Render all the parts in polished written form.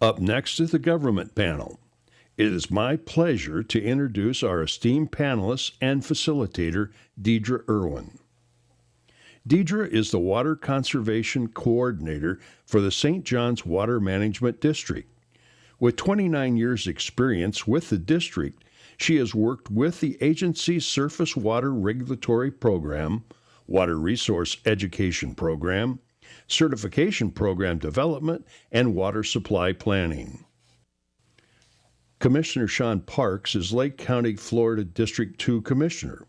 Up next is the government panel. It is my pleasure to introduce our esteemed panelist and facilitator, Deirdre Irwin. Deirdre is the Water Conservation Coordinator for the St. John's Water Management District. With 29 years' experience with the district, she has worked with the agency's Surface Water Regulatory Program, Water Resource Education Program, Certification Program Development, and Water Supply Planning. Commissioner Sean Parks is Lake County, Florida District 2 Commissioner.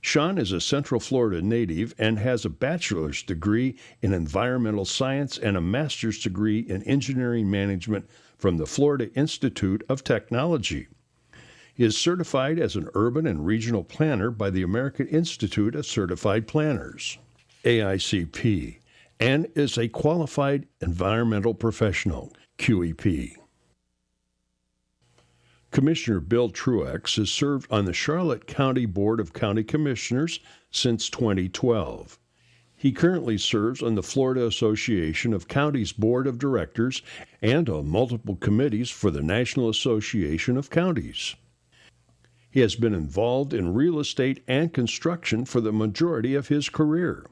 Sean is a Central Florida native and has a bachelor's degree in environmental science and a master's degree in engineering management from the Florida Institute of Technology. He is certified as an urban and regional planner by the American Institute of Certified Planners, AICP, and is a qualified environmental professional, QEP. Commissioner Bill Truex has served on the Charlotte County Board of County Commissioners since 2012. He currently serves on the Florida Association of Counties Board of Directors and on multiple committees for the National Association of Counties. He has been involved in real estate and construction for the majority of his career.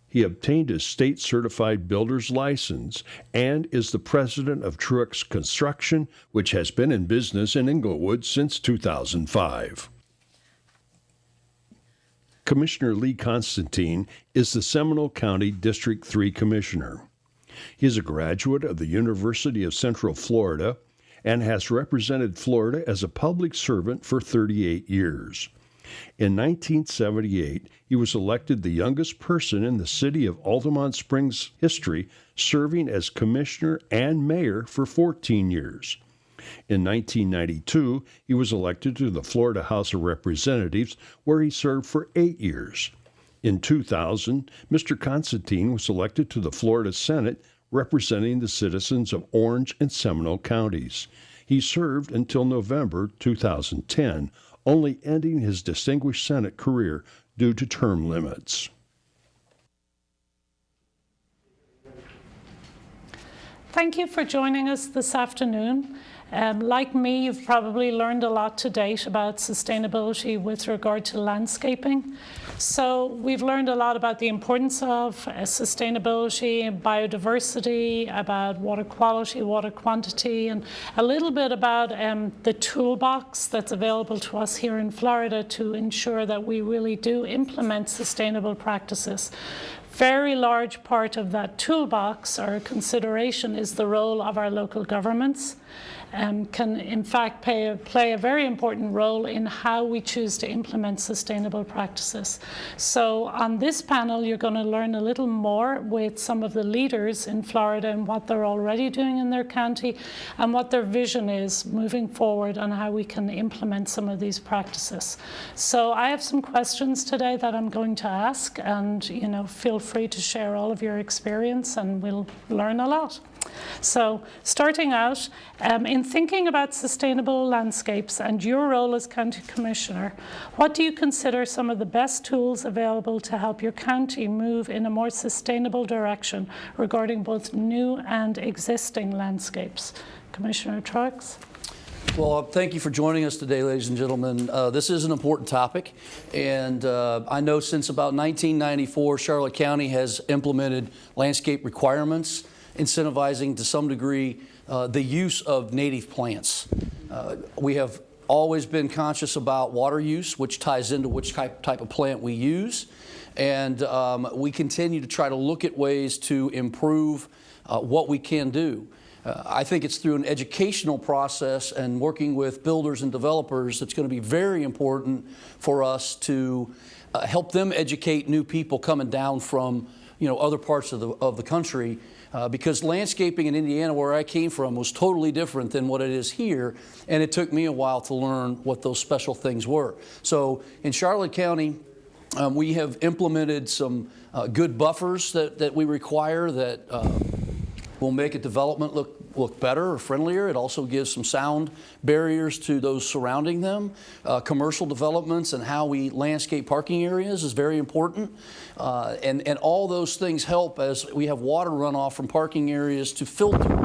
He obtained his state-certified builder's license and is the president of Truex Construction, which has been in business in Inglewood since 2005. Commissioner Lee Constantine is the Seminole County District 3 Commissioner. He is a graduate of the University of Central Florida and has represented Florida as a public servant for 38 years. In 1978, he was elected the youngest person in the city of Altamont Springs history, serving as commissioner and mayor for 14 years. In 1992, he was elected to the Florida House of Representatives, where he served for 8 years. In 2000, Mr. Constantine was elected to the Florida Senate, representing the citizens of Orange and Seminole counties. He served until November 2010, only ending his distinguished Senate career due to term limits. Thank you for joining us this afternoon. Like me, you've probably learned a lot to date about sustainability with regard to landscaping. So we've learned a lot about the importance of sustainability, biodiversity, about water quality, water quantity, and a little bit about the toolbox that's available to us here in Florida to ensure that we really do implement sustainable practices. Very large part of that toolbox or consideration is the role of our local governments. Can in fact play a very important role in how we choose to implement sustainable practices. So on this panel, you're going to learn a little more with some of the leaders in Florida and what they're already doing in their county and what their vision is moving forward on how we can implement some of these practices. So I have some questions today that I'm going to ask, and feel free to share all of your experience and we'll learn a lot. So starting out, in thinking about sustainable landscapes and your role as County Commissioner, what do you consider some of the best tools available to help your county move in a more sustainable direction regarding both new and existing landscapes? Commissioner Truex. Well, thank you for joining us today, ladies and gentlemen. This is an important topic, and I know since about 1994, Charlotte County has implemented landscape requirements, incentivizing to some degree the use of native plants. We have always been conscious about water use, which ties into which type of plant we use, and we continue to try to look at ways to improve what we can do. I think it's through an educational process and working with builders and developers that's going to be very important for us to help them educate new people coming down from other parts of the country. Because landscaping in Indiana, where I came from, was totally different than what it is here, and it took me a while to learn what those special things were. So in Charlotte County, we have implemented some good buffers that we require that will make a development look better or friendlier. It also gives some sound barriers to those surrounding them. Commercial developments and how we landscape parking areas is very important. And all those things help as we have water runoff from parking areas to filter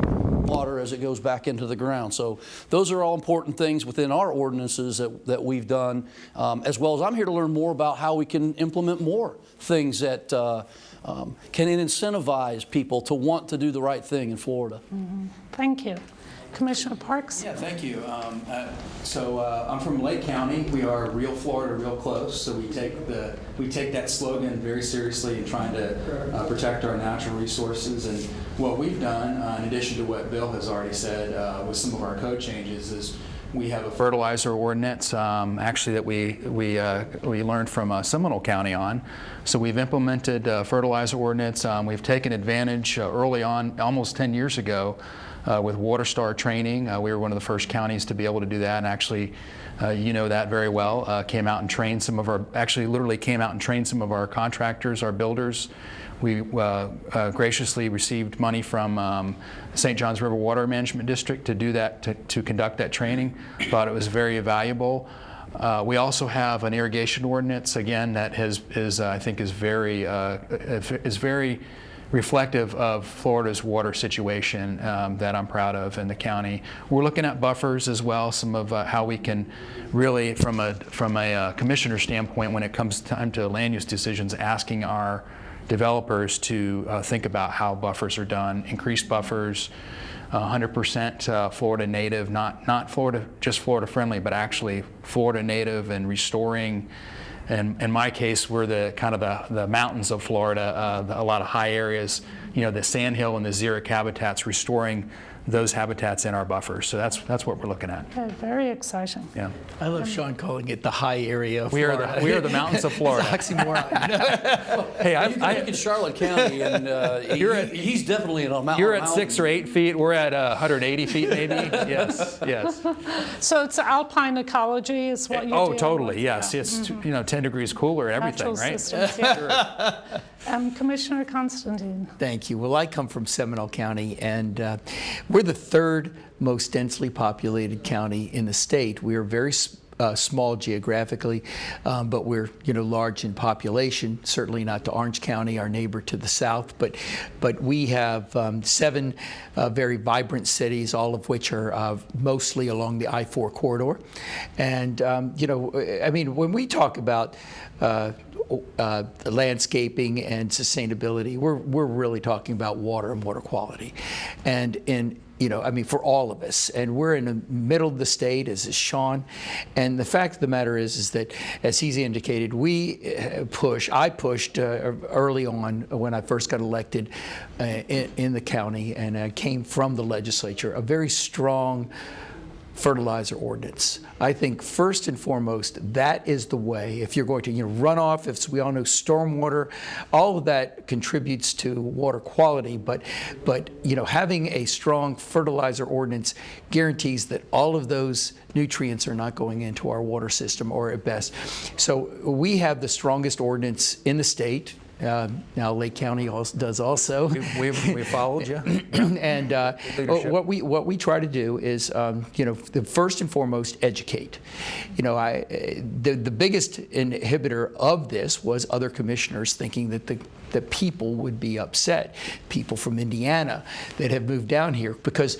water as it goes back into the ground. So those are all important things within our ordinances that we've done, as well as I'm here to learn more about how we can implement more things that can incentivize people to want to do the right thing in Florida. Thank you. Commissioner Parks? Yeah, thank you. I'm from Lake County. We are real Florida, real close. So we take that slogan very seriously in trying to protect our natural resources. And what we've done, in addition to what Bill has already said, with some of our code changes, is we have a fertilizer ordinance, actually that we learned from Seminole County on. So we've implemented a fertilizer ordinance. We've taken advantage early on, almost 10 years ago, with WaterStar training. We were one of the first counties to be able to do that, and actually, you know that very well. Came out and trained some of our, actually literally came out and trained some of our contractors, our builders. We graciously received money from St. Johns River Water Management District to do that, to conduct that training. Thought it was very valuable. We also have an irrigation ordinance, again, that I think is very reflective of Florida's water situation that I'm proud of in the county. We're looking at buffers as well, some of how we can really, from a commissioner standpoint, when it comes time to land use decisions, asking our developers to think about how buffers are done, increased buffers, 100% Florida native, not Florida, just Florida friendly, but actually Florida native, and restoring. And in my case, we're the mountains of Florida, a lot of high areas, the sandhill and the xeric habitats, restoring those habitats in our buffers. So that's what we're looking at. Okay, very exciting. Yeah. I love Sean calling it the high area of We Florida. are the mountains of Florida. It's an oxymoron. Hey, You can look at Charlotte County, and he's definitely in a mountain. You're at 6 or 8 feet. We're at 180 feet, maybe. Yes. So it's alpine ecology is what you're Oh, dealing totally. with? Yes. It's 10 degrees cooler. Everything, Natural right? systems, yeah. Commissioner Constantine. Thank you. Well, I come from Seminole County, and we're the third most densely populated county in the state. We are very small geographically, but we're large in population. Certainly not to Orange County, our neighbor to the south, but we have 7 very vibrant cities, all of which are mostly along the I-4 corridor. And when we talk about landscaping and sustainability, we're really talking about water and water quality, and for all of us. And we're in the middle of the state, as is Sean. And the fact of the matter is that, as he's indicated, I pushed early on when I first got elected in the county, and I came from the legislature, a very strong fertilizer ordinance. I think first and foremost, that is the way. If you're going to runoff, as we all know, stormwater, all of that contributes to water quality. But having a strong fertilizer ordinance guarantees that all of those nutrients are not going into our water system, or at best. So we have the strongest ordinance in the state. Now Lake County does also. We followed you. And what we try to do is, the first and foremost, educate. The biggest inhibitor of this was other commissioners thinking that the people would be upset. People from Indiana that have moved down here, because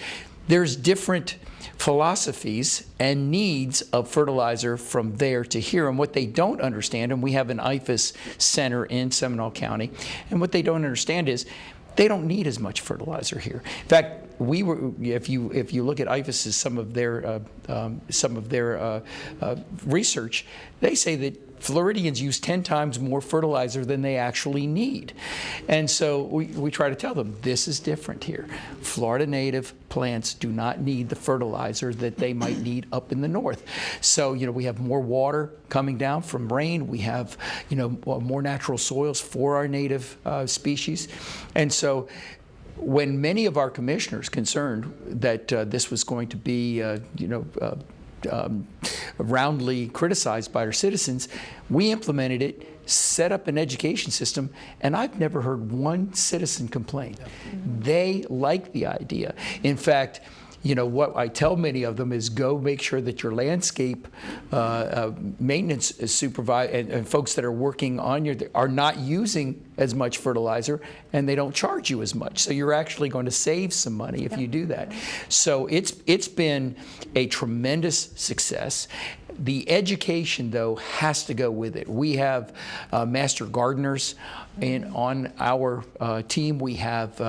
there's different philosophies and needs of fertilizer from there to here. And what they don't understand, and we have an IFAS center in Seminole County, and what they don't understand is they don't need as much fertilizer here. In fact, if you look at IFAS, some of their research, they say that Floridians use 10 times more fertilizer than they actually need. And so we try to tell them, this is different here. Florida native plants do not need the fertilizer that they might need up in the north. So, we have more water coming down from rain. We have, more natural soils for our native species. And so when many of our commissioners concerned that this was going to be, roundly criticized by our citizens. We implemented it, set up an education system, and I've never heard one citizen complain. They like the idea. In fact, you know, what I tell many of them is go make sure that your landscape maintenance supervisor and folks that are working on your are not using as much fertilizer, and they don't charge you as much. So you're actually going to save some money if you do that. So it's been a tremendous success. The education, though, has to go with it. We have master gardeners on our team. We have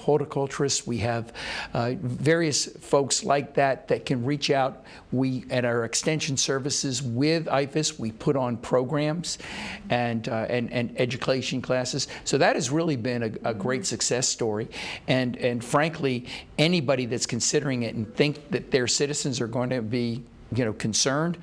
horticulturists. We have various folks like that that can reach out. We, at our extension services with IFAS, we put on programs and education classes. So that has really been a great success story. And frankly, anybody that's considering it and think that their citizens are going to be concerned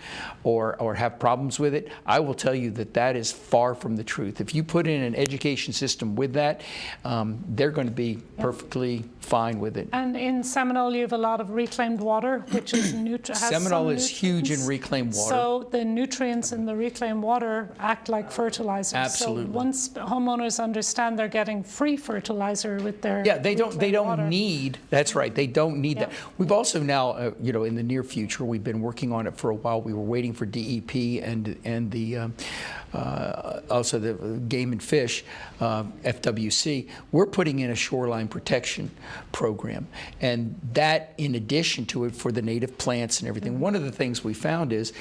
or have problems with it, I will tell you that that is far from the truth. If you put in an education system with that, they're going to be perfectly fine with it. And in Seminole, you have a lot of reclaimed water, which is Seminole is huge in reclaimed water. So the nutrients in the reclaimed water act like fertilizer. Absolutely. So once homeowners understand they're getting free fertilizer with their they don't water. need. That's right. They don't need that. We've also now, in the near future, we've been working on it for a while. We were waiting for DEP and the also the Game and Fish, FWC. We're putting in a shoreline protection program, and that, in addition to it, for the native plants and everything. One of the things we found is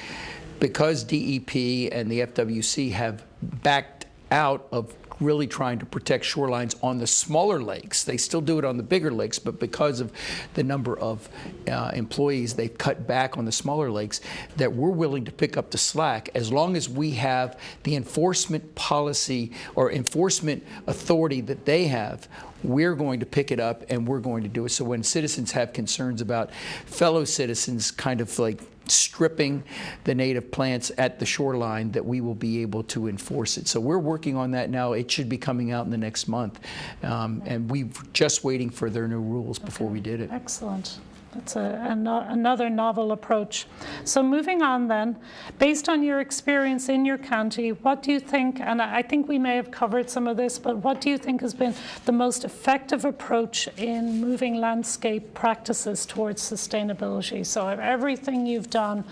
because DEP and the FWC have backed out of really trying to protect shorelines on the smaller lakes. They still do it on the bigger lakes, but because of the number of employees, they've cut back on the smaller lakes, that we're willing to pick up the slack as long as we have the enforcement policy or enforcement authority that they have. We're going to pick it up and we're going to do it. So when citizens have concerns about fellow citizens kind of like stripping the native plants at the shoreline, that we will be able to enforce it. So we're working on that now. It should be coming out in the next month. And we're just waiting for their new rules before we did it. Excellent. That's another novel approach. So moving on then, based on your experience in your county, what do you think, and I think we may have covered some of this, but what do you think has been the most effective approach in moving landscape practices towards sustainability? So of everything you've done,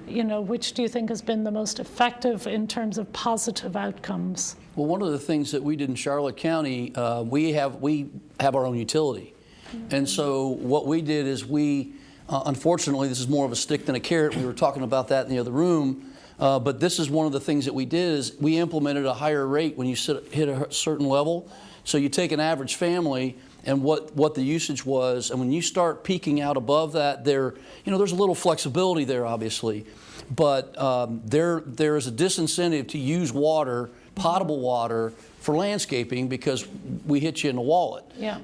which do you think has been the most effective in terms of positive outcomes? Well, one of the things that we did in Charlotte County, we have our own utility. And so what we did is unfortunately, this is more of a stick than a carrot. We were talking about that in the other room. But this is one of the things that we did is we implemented a higher rate when you hit a certain level. So you take an average family and what the usage was, and when you start peaking out above that, there's a little flexibility there, obviously. But there is a disincentive to use water, potable water, for landscaping because we hit you in the wallet. Yeah.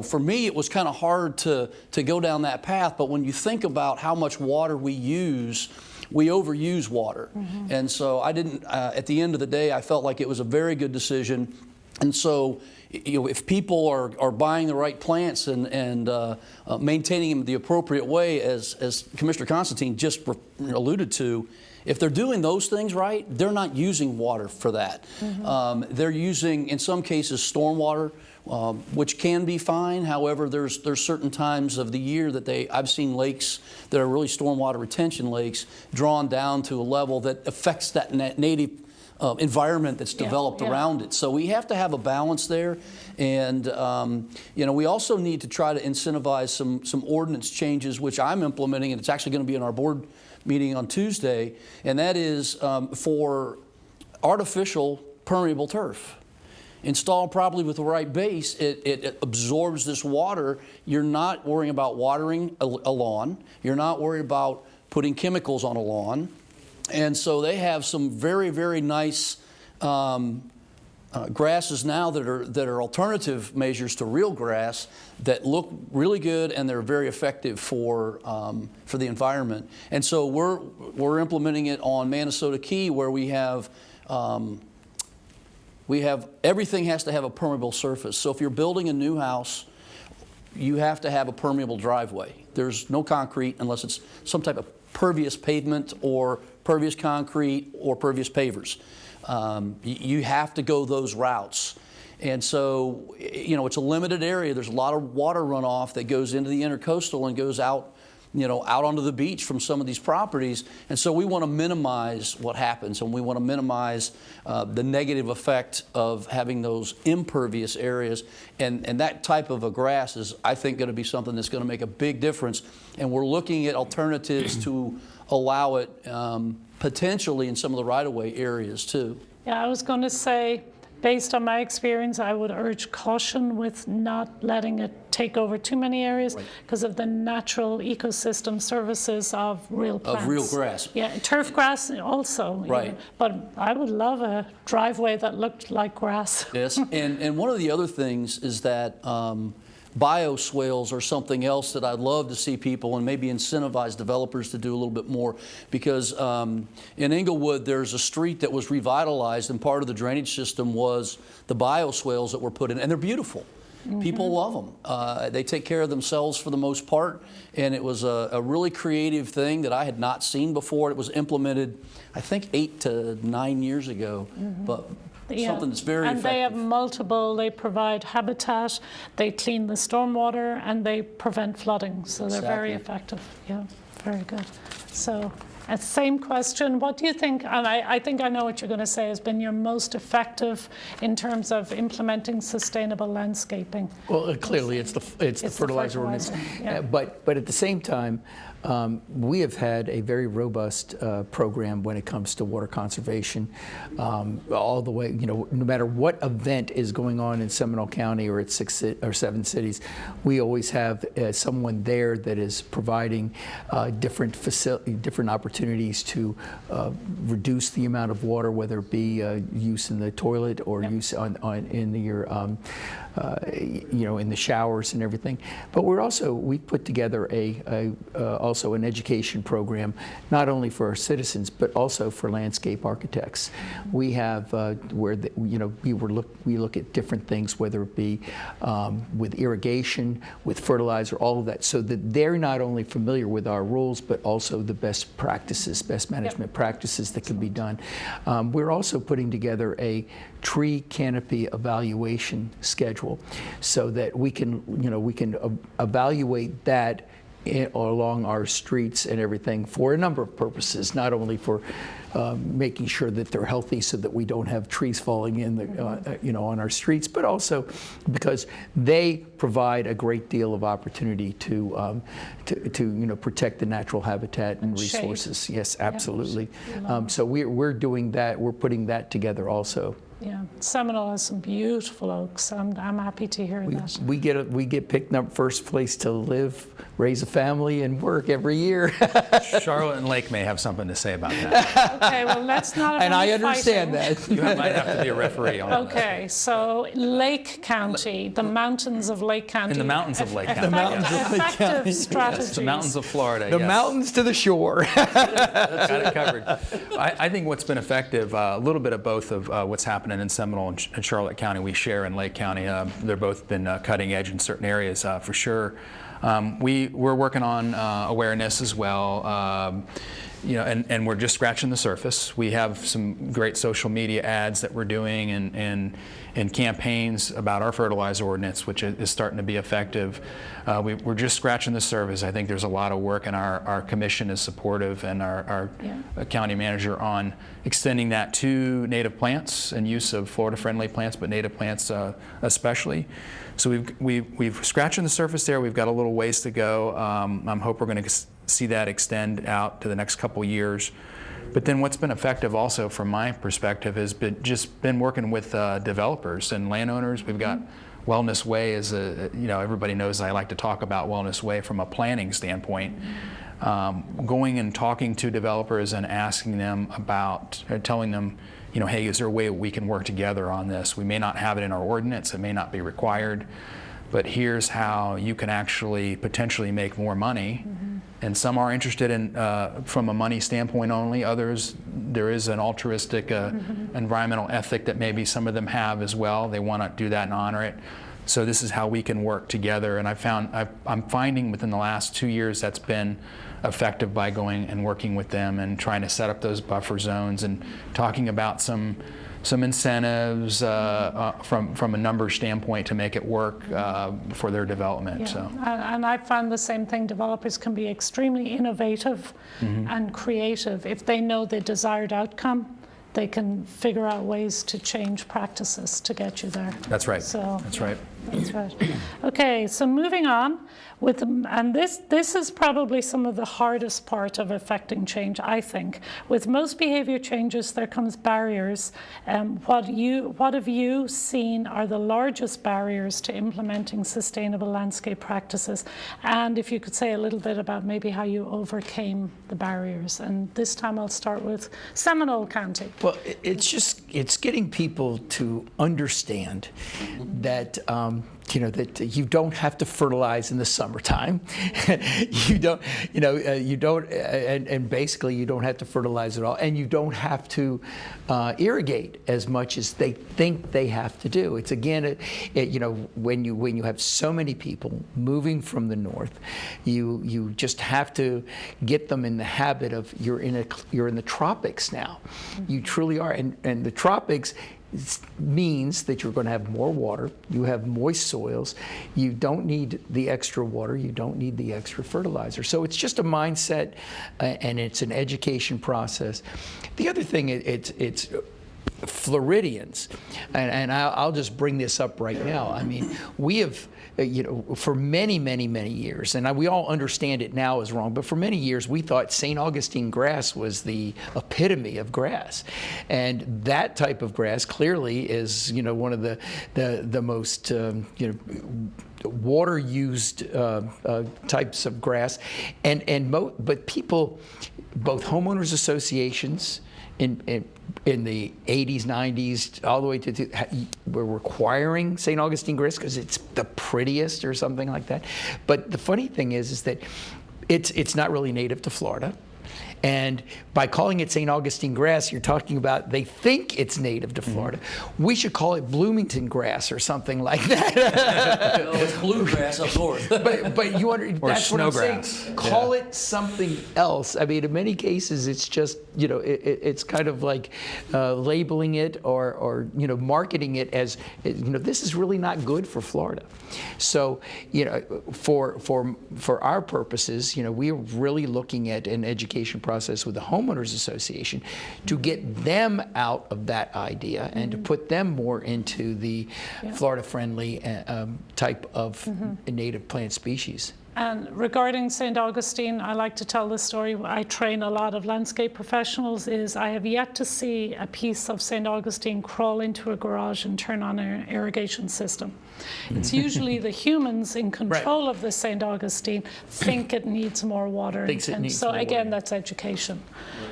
For me, it was kind of hard to go down that path, but when you think about how much water we use, we overuse water. Mm-hmm. And so I didn't, at the end of the day, I felt like it was a very good decision. And so, if people are buying the right plants and maintaining them the appropriate way, as Commissioner Constantine just alluded to, if they're doing those things right, they're not using water for that. Mm-hmm. They're using, in some cases, stormwater, which can be fine. However, there's certain times of the year that I've seen lakes that are really stormwater retention lakes drawn down to a level that affects that native environment that's developed around it. So we have to have a balance there. And, we also need to try to incentivize some ordinance changes, which I'm implementing, and it's actually going to be in our board meeting on Tuesday, and that is for artificial permeable turf. Installed properly with the right base, it absorbs this water. You're not worrying about watering a lawn. You're not worried about putting chemicals on a lawn. And so they have some very, very nice grasses now that are alternative measures to real grass that look really good, and they're very effective for the environment. And so we're implementing it on Minnesota Key, where we have everything has to have a permeable surface. So if you're building a new house, you have to have a permeable driveway. There's no concrete unless it's some type of pervious pavement or pervious concrete or pervious pavers. You have to go those routes. And so, it's a limited area. There's a lot of water runoff that goes into the intercoastal and goes out, out onto the beach from some of these properties. And so we want to minimize what happens, and we want to minimize the negative effect of having those impervious areas. And that type of a grass is, I think, going to be something that's going to make a big difference. And we're looking at alternatives to allow it potentially in some of the right-of-way areas too. Yeah, I was going to say, based on my experience, I would urge caution with not letting it take over too many areas because of the natural ecosystem services of real plants. Of real grass. Yeah, turf grass also. Right. But I would love a driveway that looked like grass. Yes, and one of the other things is that bioswales are something else that I'd love to see people and maybe incentivize developers to do a little bit more, because in Inglewood there's a street that was revitalized, and part of the drainage system was the bioswales that were put in, and they're beautiful. People love them. They take care of themselves for the most part, and it was a really creative thing that I had not seen before. It was implemented, I think, 8 to 9 years ago, but something that's very effective. And they have multiple, they provide habitat, they clean the stormwater, and they prevent flooding. So they're very effective. Yeah, very good. So, same question, what do you think, and I think I know what you're going to say, has been your most effective in terms of implementing sustainable landscaping? Well, clearly it's the fertilizer ordinance. Yeah. But at the same time, we have had a very robust program when it comes to water conservation, all the way, no matter what event is going on in Seminole County or its 6 or 7 cities, we always have someone there that is providing different opportunities to reduce the amount of water, whether it be use in the toilet or use in your in the showers and everything. But we put together also an education program, not only for our citizens but also for landscape architects. We have we look at different things, whether it be with irrigation, with fertilizer, all of that, so that they're not only familiar with our rules but also the best practices, best management practices that can be done. We're also putting together a tree canopy evaluation schedule, so that we can evaluate that along our streets and everything for a number of purposes, not only for making sure that they're healthy so that we don't have trees falling in on our streets, but also because they provide a great deal of opportunity to protect the natural habitat and resources. Shade. Yes, absolutely. So we're doing that. We're putting that together also. Yeah, Seminole has some beautiful oaks. I'm happy to hear that. We get picked up first place to live, raise a family, and work every year. Charlotte and Lake may have something to say about that. Okay, well, let's not have And I any understand fighting. that. You might have to be a referee on that. Okay, so Lake County, the mountains of Lake County. In the mountains of Lake County. The mountains of Lake effective County. strategies. Yes, the mountains of Florida. The yes. mountains to the shore. Got it covered. I think what's been effective, a little bit of both of what's happening in Seminole and Charlotte County, we share in Lake County. They're both been cutting edge in certain areas for sure. We're working on awareness as well. And we're just scratching the surface. We have some great social media ads that we're doing and campaigns about our fertilizer ordinance, which is starting to be effective. We're just scratching the surface. I think there's a lot of work, and our commission is supportive, and our county manager on extending that to native plants and use of Florida-friendly plants, but native plants especially. So we've scratching the surface there. We've got a little ways to go. I'm hope we're going to see that extend out to the next couple years. But then what's been effective also from my perspective has been working with developers and landowners. We've got Wellness Way as everybody knows I like to talk about Wellness Way from a planning standpoint. Going and talking to developers and asking them about, telling them, hey, is there a way we can work together on this? We may not have it in our ordinance, it may not be required, but here's how you can actually potentially make more money. And some are interested in from a money standpoint only. Others, there is an altruistic environmental ethic that maybe some of them have as well. They want to do that and honor it. So this is how we can work together. And I'm finding within the last 2 years that's been effective by going and working with them and trying to set up those buffer zones and talking about some incentives from a numbers standpoint to make it work for their development. Yeah. So. And I found the same thing. Developers can be extremely innovative and creative. If they know the desired outcome, they can figure out ways to change practices to get you there. That's right. So, that's right. That's right. Okay, so moving on with, and this is probably some of the hardest part of affecting change, I think. With most behavior changes, there comes barriers. What have you seen are the largest barriers to implementing sustainable landscape practices? And if you could say a little bit about maybe how you overcame the barriers. And this time I'll start with Seminole County. Well, it's getting people to understand that that you don't have to fertilize in the summertime. And basically you don't have to fertilize at all, and you don't have to irrigate as much as they think they have to do. It's again, when you have so many people moving from the north, you just have to get them in the habit of you're in the tropics now. You truly are, and the tropics means that you're going to have more water, you have moist soils, you don't need the extra water, you don't need the extra fertilizer. So it's just a mindset and it's an education process. The other thing, it's Floridians, and I'll just bring this up right now. I mean, we have, for many, many, many years, and we all understand it now is wrong, but for many years we thought St. Augustine grass was the epitome of grass. And that type of grass clearly is, one of the most, water used types of grass. But people, both homeowners associations, in the 80s, 90s, all the way to we're requiring St. Augustine grass because it's the prettiest or something like that. But the funny thing is that it's not really native to Florida. And by calling it St. Augustine grass, you're talking about they think it's native to Florida. We should call it Bloomington grass or something like that. No, it's bluegrass up north. but you that's what I'm saying. Snowgrass. Call it something else. I mean, in many cases, it's just it's kind of like labeling it or marketing it as this is really not good for Florida. So for our purposes, we're really looking at an education process with the homeowners association to get them out of that idea and to put them more into the Florida-friendly type of native plant species. And regarding St. Augustine, I like to tell this story. I train a lot of landscape professionals. I have yet to see a piece of St. Augustine crawl into a garage and turn on an irrigation system. It's usually the humans in control of the St. Augustine think it needs more water. So again, that's education.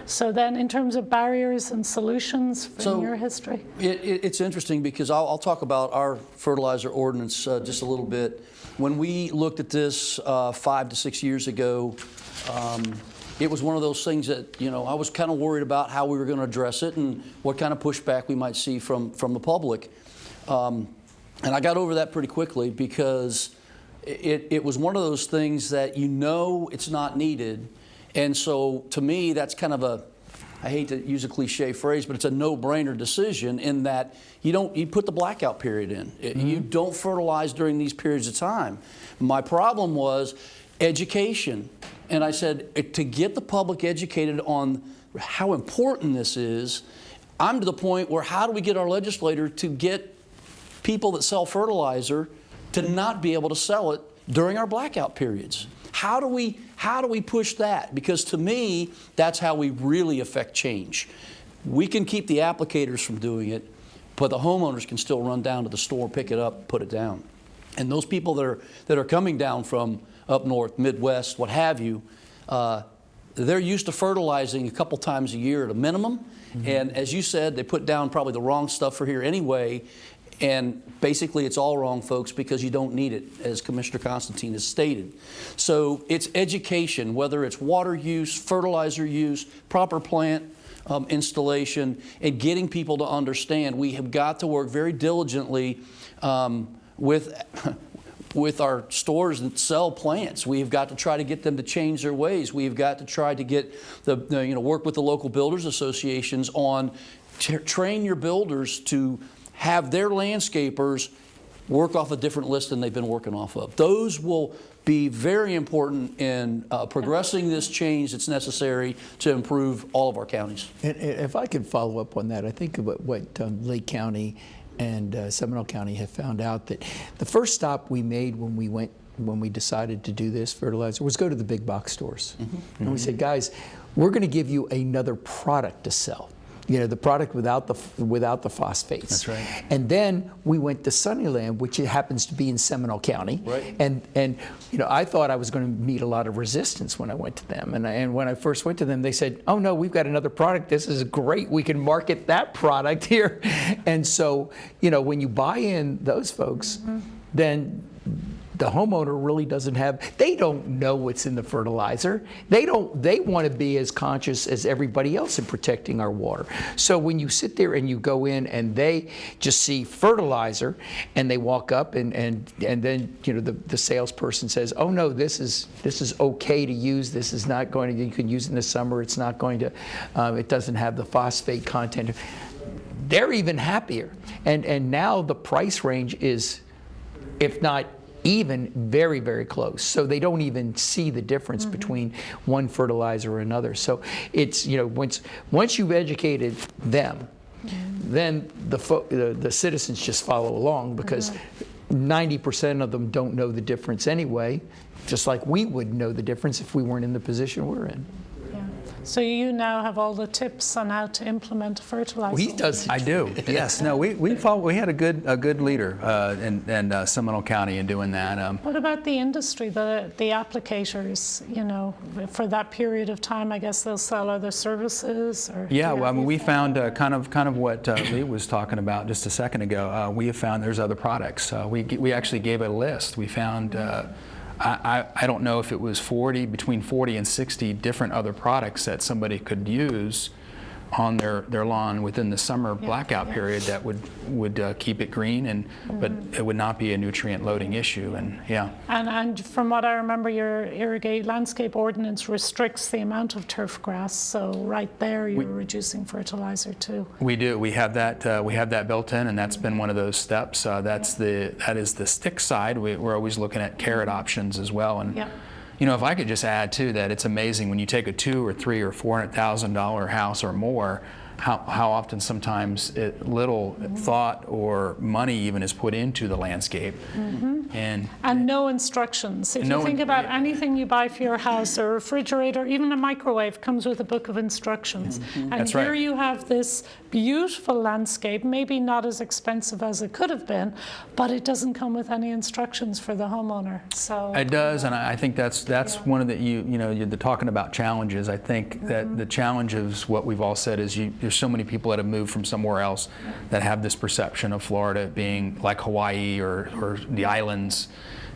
So then in terms of barriers and solutions from your history? It's interesting because I'll talk about our fertilizer ordinance just a little bit. When we looked at this 5 to 6 years ago, it was one of those things that, I was kind of worried about how we were going to address it and what kind of pushback we might see from the public. And I got over that pretty quickly because it was one of those things that it's not needed. And so to me, that's kind of I hate to use a cliche phrase, but it's a no-brainer decision in that you put the blackout period in. You don't fertilize during these periods of time. My problem was education. And I said, to get the public educated on how important this is, I'm to the point where how do we get our legislator to get people that sell fertilizer to not be able to sell it during our blackout periods? How do we push that? Because to me, that's how we really affect change. We can keep the applicators from doing it, but the homeowners can still run down to the store, pick it up, put it down. And those people that are coming down from up north, Midwest, what have you, they're used to fertilizing a couple times a year at a minimum. And as you said, they put down probably the wrong stuff for here anyway. And basically it's all wrong, folks, because you don't need it, as Commissioner Constantine has stated. So it's education, whether it's water use, fertilizer use, proper plant installation, and getting people to understand we have got to work very diligently with our stores that sell plants. We've got to try to get them to change their ways. We've got to try to get work with the local builders associations on train your builders to have their landscapers work off a different list than they've been working off of. Those will be very important in progressing this change that's necessary to improve all of our counties. And if I could follow up on that, I think what Lake County and Seminole County have found out that the first stop we made when we decided to do this fertilizer was go to the big box stores. Mm-hmm. And we said, guys, we're going to give you another product to sell. You know, the product without the phosphates. That's right. And then we went to Sunnyland, which happens to be in Seminole County. Right. And you know, I thought I was going to meet a lot of resistance when I went to them. And when I first went to them, they said, "Oh no, we've got another product. This is great. We can market that product here." And so, you know, when you buy in those folks, then the homeowner really doesn't they don't know what's in the fertilizer. They want to be as conscious as everybody else in protecting our water. So when you sit there and you go in and they just see fertilizer and they walk up and then, you know, the salesperson says, "Oh no, this is okay to use. This is not going to, you can use it in the summer. It's not going to, it doesn't have the phosphate content." They're even happier. And now the price range is, if not even, very, very close. So they don't even see the difference between one fertilizer or another. So it's, you know, once you've educated them, then the citizens just follow along, because 90% of them don't know the difference anyway, just like we wouldn't know the difference if we weren't in the position we're in. So you now have all the tips on how to implement a fertilizer. He does. I do. Yes. No. We had a good leader in Seminole County in doing that. What about the industry, the applicators? You know, for that period of time, I guess they'll sell other services. Or yeah. Well, I mean, we found kind of what Lee was talking about just a second ago. We have found there's other products. We actually gave a list. We found. I don't know if it was between 40 and 60 different other products that somebody could use on their lawn within the summer blackout period that would keep it green, but it would not be a nutrient loading issue. And from what I remember, your irrigate landscape ordinance restricts the amount of turf grass. So right there, you're reducing fertilizer too. We do. We have that built in, and that's been one of those steps. That is the stick side. We're always looking at carrot options as well. And you know, if I could just add too that it's amazing when you take a $200,000 or $300,000 or $400,000 house or more, how often sometimes little thought or money even is put into the landscape. And no instructions. If you think about anything you buy for your house, a refrigerator, even a microwave, comes with a book of instructions. And That's here right. you have this beautiful landscape, maybe not as expensive as it could have been, but it doesn't come with any instructions for the homeowner. So it does, and I think that's one of the you're talking about challenges. I think that the challenge is what we've all said is there's so many people that have moved from somewhere else that have this perception of Florida being like Hawaii or the islands,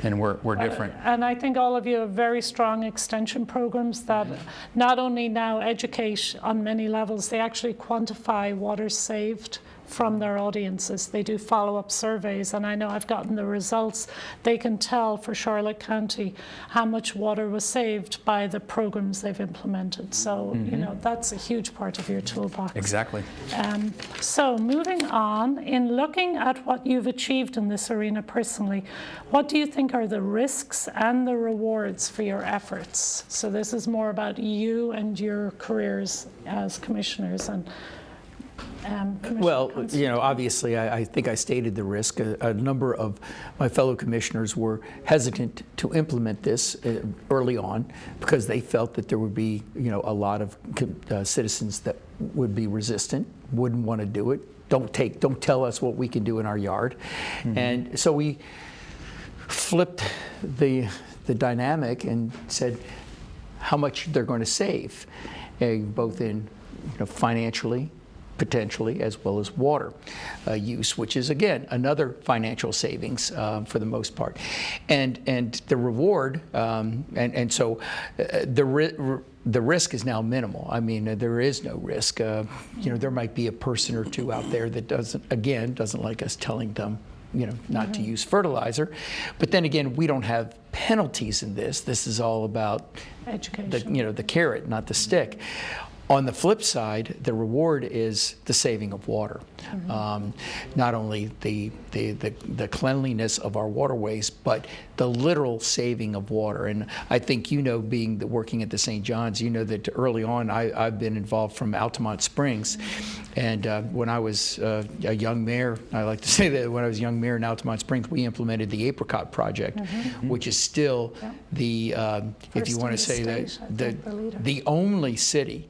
and we're different. And I think all of you have very strong extension programs that not only now educate on many levels, they actually quantify water saved from their audiences. They do follow-up surveys, and I know I've gotten the results. They can tell for Charlotte County how much water was saved by the programs they've implemented. So, you know, that's a huge part of your toolbox. Exactly. So moving on, in looking at what you've achieved in this arena personally, what do you think are the risks and the rewards for your efforts? So this is more about you and your careers as commissioners and well, you know, obviously, I think I stated the risk. A number of my fellow commissioners were hesitant to implement this early on because they felt that there would be, you know, a lot of citizens that would be resistant, wouldn't want to do it. Don't tell us what we can do in our yard, and so we flipped the dynamic and said how much they're going to save, both in, you know, financially, potentially, as well as water use, which is again another financial savings for the most part, and the reward, and so the risk is now minimal. I mean, there is no risk. You know, there might be a person or two out there that doesn't like us telling them not to use fertilizer. But then again, we don't have penalties in this. This is all about education. the carrot, not the stick. On the flip side, the reward is the saving of water. Not only the cleanliness of our waterways, but the literal saving of water. And I think working at the St. John's, that early on I've been involved from Altamont Springs. And when I was a young mayor, I like to say that when I was a young mayor in Altamont Springs, we implemented the Apricot Project, which is still the, if you want to say the only city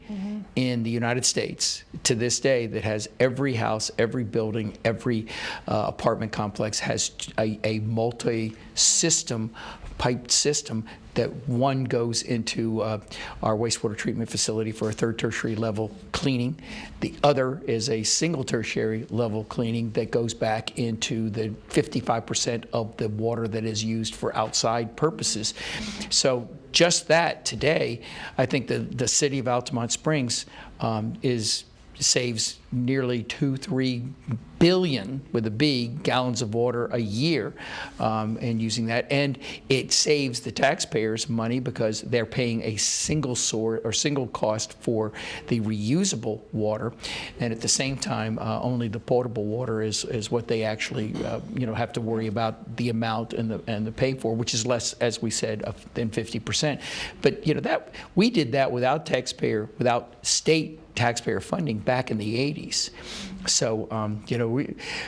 in the United States to this day that has every house, every building, every apartment complex has a multi-system, piped system that one goes into our wastewater treatment facility for a third tertiary level cleaning. The other is a single tertiary level cleaning that goes back into the 55% of the water that is used for outside purposes. So just that today, I think the city of Altamont Springs saves nearly 2-3 billion with a B gallons of water a year, and using that, and it saves the taxpayers money because they're paying a single source or single cost for the reusable water, and at the same time, only the potable water is what they actually have to worry about the amount and the pay for, which is less, as we said, than 50%. But that we did that without state taxpayer funding back in the 80s. So,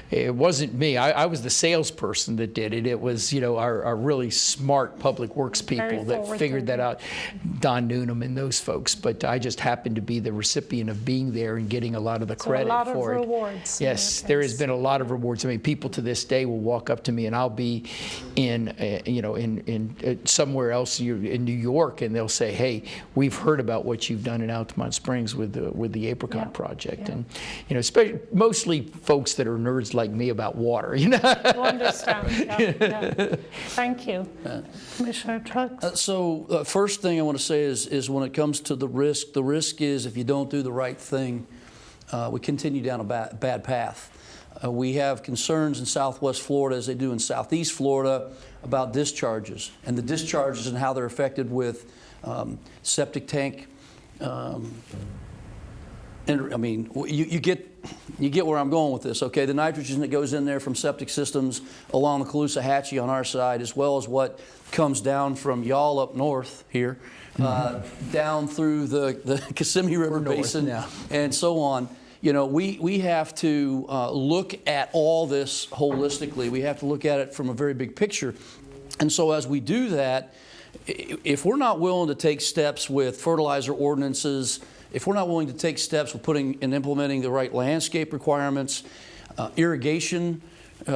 it wasn't me. I was the salesperson that did it. It was, our really smart public works people that figured that out, Don Noonan and those folks. But I just happened to be the recipient of being there and getting a lot of the credit for it. A lot of rewards. Yes, there has been a lot of rewards. I mean, people to this day will walk up to me, and I'll be in somewhere else in New York, and they'll say, "Hey, we've heard about what you've done in Altamont Springs with the Apricot Project," and especially mostly folks that are nerds like me about water. You understand? Yeah. Thank you, Commissioner Truex. First thing I want to say is when it comes to the risk is if you don't do the right thing, we continue down a bad path. We have concerns in Southwest Florida, as they do in Southeast Florida, about discharges and the discharges and how they're affected with septic tank. And I mean, you get where I'm going with this, okay? The nitrogen that goes in there from Septic Systems along the Caloosahatchee on our side, as well as what comes down from y'all up north here, down through the Kissimmee River Basin, and so on. We have to look at all this holistically. We have to look at it from a very big picture. And so as we do that, if we're not willing to take steps with fertilizer ordinances, if we're not willing to take steps with putting and implementing the right landscape requirements, irrigation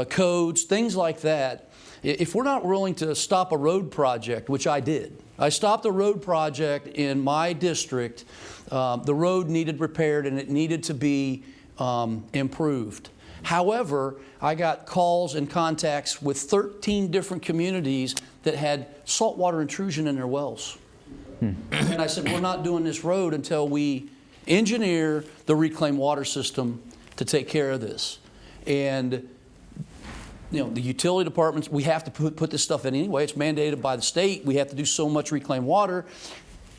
codes, things like that, if we're not willing to stop a road project, which I did. I stopped a road project in my district. The road needed repaired and it needed to be improved. However, I got calls and contacts with 13 different communities that had saltwater intrusion in their wells. And I said, we're not doing this road until we engineer the reclaimed water system to take care of this. And the utility departments, we have to put this stuff in anyway. It's mandated by the state. We have to do so much reclaimed water.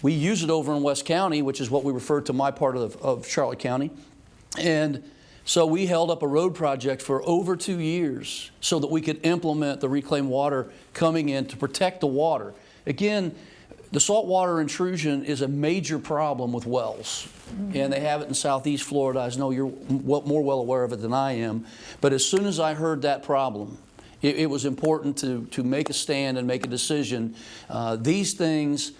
We use it over in West County, which is what we refer to my part of Charlotte County. And so we held up a road project for over 2 years so that we could implement the reclaimed water coming in to protect the water. Again, the saltwater intrusion is a major problem with wells, and they have it in Southeast Florida. I know you're more well aware of it than I am, but as soon as I heard that problem, it was important to make a stand and make a decision. These things,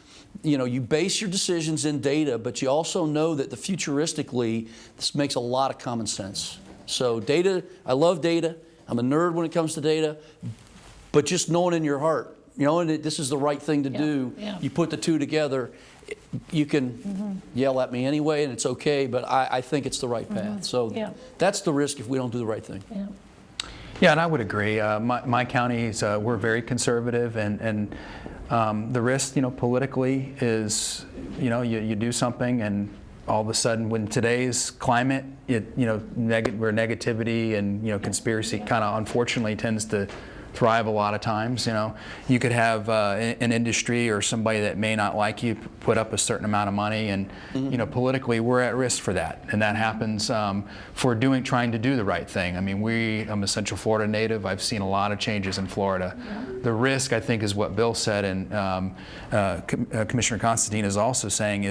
you base your decisions in data, but you also know that futuristically, this makes a lot of common sense. So data, I love data. I'm a nerd when it comes to data, but just knowing in your heart, and this is the right thing to do. Yeah. You put the two together, you can yell at me anyway, and it's okay, but I think it's the right path. So that's the risk if we don't do the right thing. Yeah, and I would agree. My counties, we're very conservative, and the risk, politically is, you do something and all of a sudden, when today's climate, where negativity and conspiracy kind of unfortunately tends to thrive a lot of times. You could have an industry or somebody that may not like you put up a certain amount of money, and politically we're at risk for that, and that happens for trying to do the right thing. I mean, I'm a Central Florida native. I've seen a lot of changes in Florida. The risk, I think, is what Bill said, and Commissioner Constantine is also saying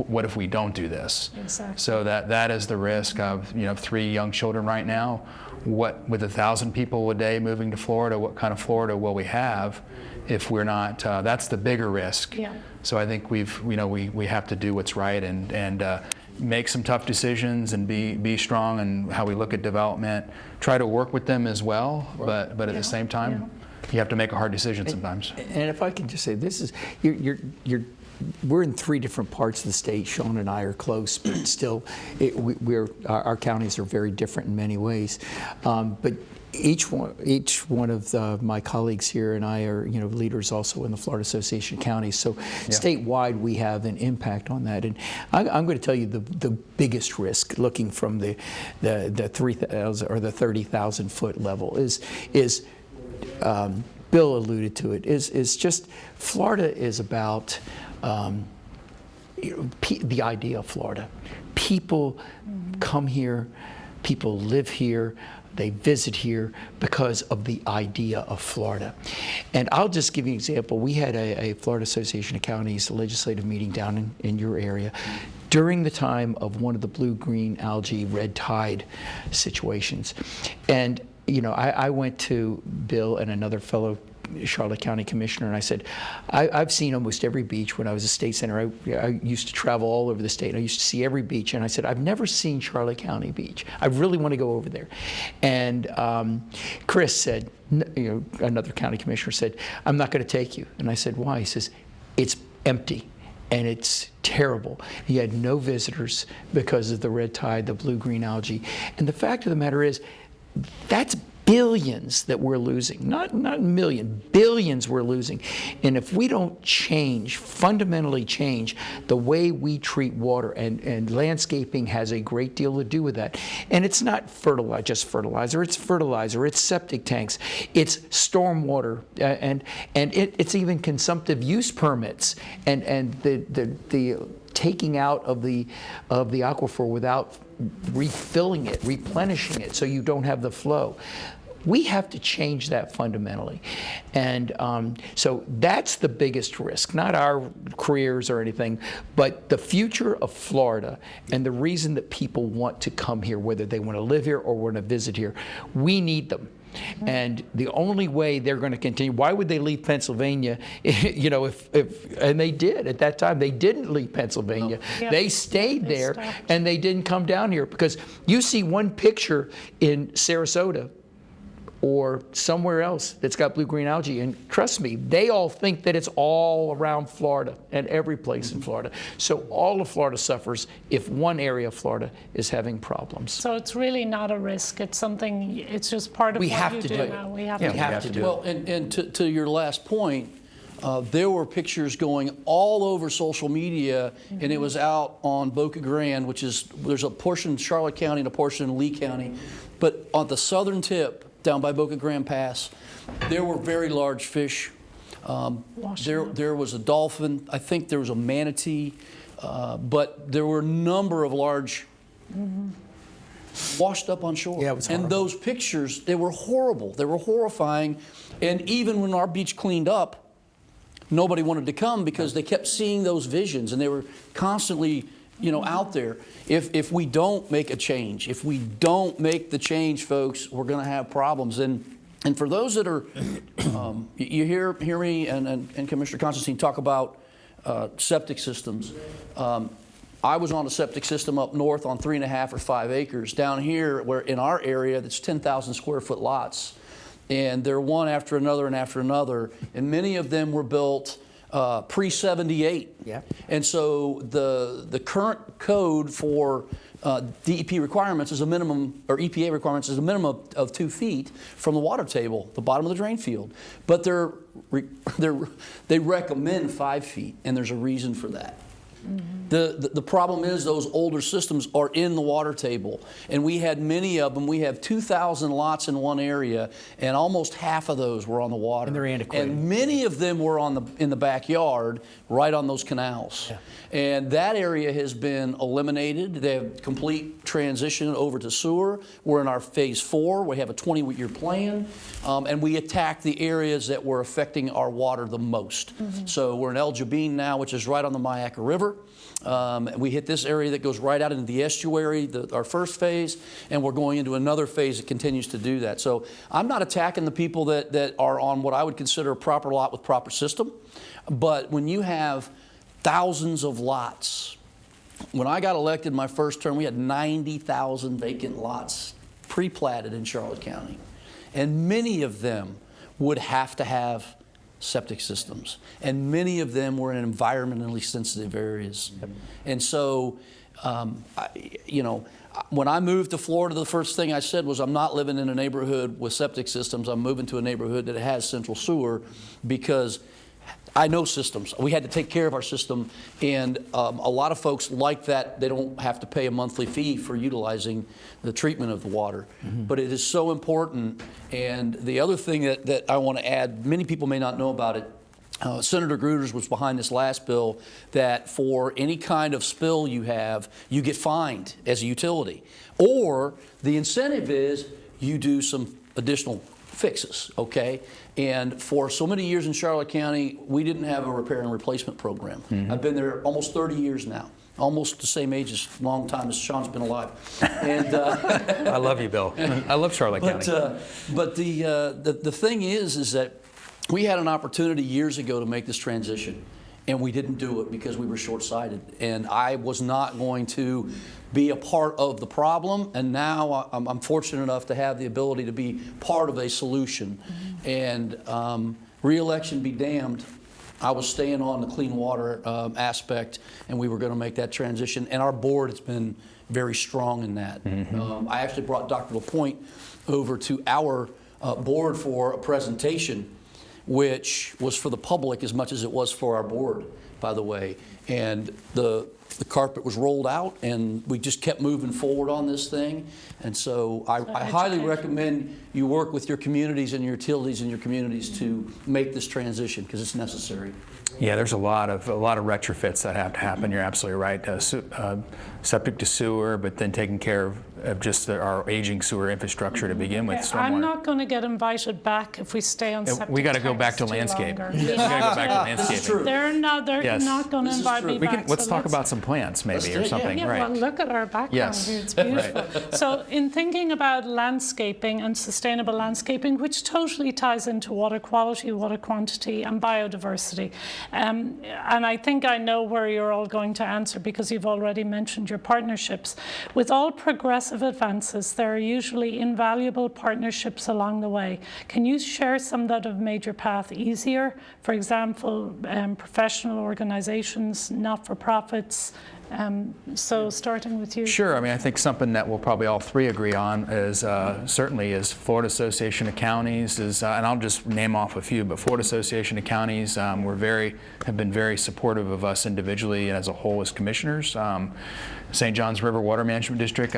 what if we don't do this? Exactly. So that is the risk of 3 young children right now. With 1,000 people a day moving to Florida, what kind of Florida will we have if we're not? That's the bigger risk. Yeah. So I think we have to do what's right and make some tough decisions and be strong in how we look at development. Try to work with them as well, but at the same time, you have to make a hard decision sometimes. And if I can just say, this is we're in 3 different parts of the state. Sean and I are close, but still, our counties are very different in many ways. But each one of my colleagues here and I are leaders also in the Florida Association of Counties. So statewide, we have an impact on that. And I'm going to tell you the biggest risk, looking from the 3,000 or the 30,000 foot level, is Bill alluded to it. Is just Florida is about. The idea of Florida. People come here, people live here, they visit here because of the idea of Florida. And I'll just give you an example. We had a Florida Association of Counties legislative meeting down in your area during the time of one of the blue-green algae red tide situations. And I went to Bill and another fellow Charlotte County Commissioner, and I said, I've seen almost every beach. When I was a state senator, I used to travel all over the state, and I used to see every beach, and I said, I've never seen Charlotte County Beach. I really want to go over there. And Chris said, another county commissioner said, I'm not going to take you. And I said, why? He says, it's empty. And it's terrible. He had no visitors because of the red tide, the blue-green algae. And the fact of the matter is, that's billions that we're losing, not million, billions we're losing. And if we don't fundamentally change the way we treat water, and landscaping has a great deal to do with that. And it's not just fertilizer, it's septic tanks, it's stormwater, and it's even consumptive use permits, and the taking out of the aquifer without refilling it, replenishing it, so you don't have the flow. We have to change that fundamentally. And so that's the biggest risk, not our careers or anything, but the future of Florida and the reason that people want to come here, whether they want to live here or want to visit here. We need them. And the only way they're going to continue, why would they leave Pennsylvania? And they did at that time. They didn't leave Pennsylvania. No. They stayed there, and they didn't come down here, because you see one picture in Sarasota or somewhere else that's got blue-green algae, and trust me, they all think that it's all around Florida and every place in Florida. So all of Florida suffers if one area of Florida is having problems. So it's really not a risk. It's something. It's just part of what you do now. We have to do it. Well, and to your last point, there were pictures going all over social media, and it was out on Boca Grande, there's a portion in Charlotte County and a portion in Lee County, but on the southern tip, down by Boca Grande Pass, there were very large fish. There was a dolphin. I think there was a manatee, but there were a number of large washed up on shore. Yeah, it was horrible. And those pictures, they were horrible. They were horrifying. And even when our beach cleaned up, nobody wanted to come because they kept seeing those visions, and they were constantly out there. If we don't make a change, if we don't make the change, folks, we're going to have problems. And for those that are, you hear me and Commissioner Constantine talk about septic systems. I was on a septic system up north on 3.5 or 5 acres. Down here, where in our area, that's 10,000 square foot lots, and they're one after another and after another, and many of them were built pre-78. Yeah. And so the current code for DEP requirements is a minimum, or EPA requirements is a minimum of 2 feet from the water table, the bottom of the drain field. But they recommend 5 feet, and there's a reason for that. The problem is those older systems are in the water table, and we had many of them. We have 2,000 lots in one area, and almost half of those were on the water. And they're antiquated. And many of them were in the backyard, right on those canals. Yeah. And that area has been eliminated. They have complete transition over to sewer. We're in our phase 4. We have a 20-year plan, and we attack the areas that were affecting our water the most. So we're in El Jabin now, which is right on the Mayaca River. We hit this area that goes right out into the estuary, our first phase, and we're going into another phase that continues to do that. So I'm not attacking the people that are on what I would consider a proper lot with proper system, but when you have thousands of lots, when I got elected my first term, we had 90,000 vacant lots pre-platted in Charlotte County, and many of them would have to have septic systems, and many of them were in environmentally sensitive areas. And so, when I moved to Florida, the first thing I said was, I'm not living in a neighborhood with septic systems. I'm moving to a neighborhood that has central sewer, because I know systems. We had to take care of our system, and a lot of folks like that. They don't have to pay a monthly fee for utilizing the treatment of the water. But it is so important. And the other thing that I want to add, many people may not know about it, Senator Gruters was behind this last bill that for any kind of spill you have, you get fined as a utility. Or the incentive is you do some additional fixes, okay? And for so many years in Charlotte County, we didn't have a repair and replacement program. I've been there almost 30 years now, almost the same age as long time as Sean's been alive. And I love you, Bill. I love Charlotte County. But the thing is that we had an opportunity years ago to make this transition, and we didn't do it because we were short-sighted. And I was not going to be a part of the problem, and now I'm fortunate enough to have the ability to be part of a solution. And re-election be damned, I was staying on the clean water aspect, and we were going to make that transition. And our board has been very strong in that. I actually brought Dr. LaPointe over to our board for a presentation, which was for the public as much as it was for our board, by the way. And the carpet was rolled out, and we just kept moving forward on this thing. And so I highly recommend you work with your communities and your utilities in your communities to make this transition, because it's necessary. Yeah, there's a lot of retrofits that have to happen. You're absolutely right. Septic to sewer, but then taking care of just our aging sewer infrastructure to begin with. Okay, I'm not going to get invited back if we stay on septic. We got to go back to landscape. We got to go back to landscaping. They're not going to invite me back. Let's talk about some plants, maybe, or something. Yeah, right. well, look at our background. Yes. It's beautiful. So, in thinking about landscaping and sustainable landscaping, which totally ties into water quality, water quantity, and biodiversity, and I think I know where you're all going to answer, because you've already mentioned your partnerships. With all progressive advances, there are usually invaluable partnerships along the way. Can you share some that have made your path easier? For example, professional organizations, not-for-profits. So starting with you. Sure. I mean, I think something that we'll probably all three agree on is certainly is Florida Association of Counties is, and I'll just name off a few, but Florida Association of Counties have been very supportive of us individually and as a whole as commissioners. St. Johns River Water Management District.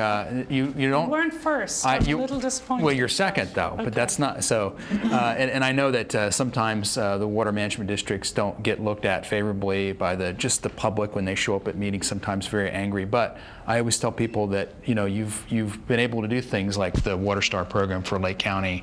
You weren't first. I'm a little disappointed. Well, you're second though, okay. But that's not so. And I know that sometimes the water management districts don't get looked at favorably by just the public when they show up at meetings. Sometimes very angry. But I always tell people that you've been able to do things like the Water Star program for Lake County.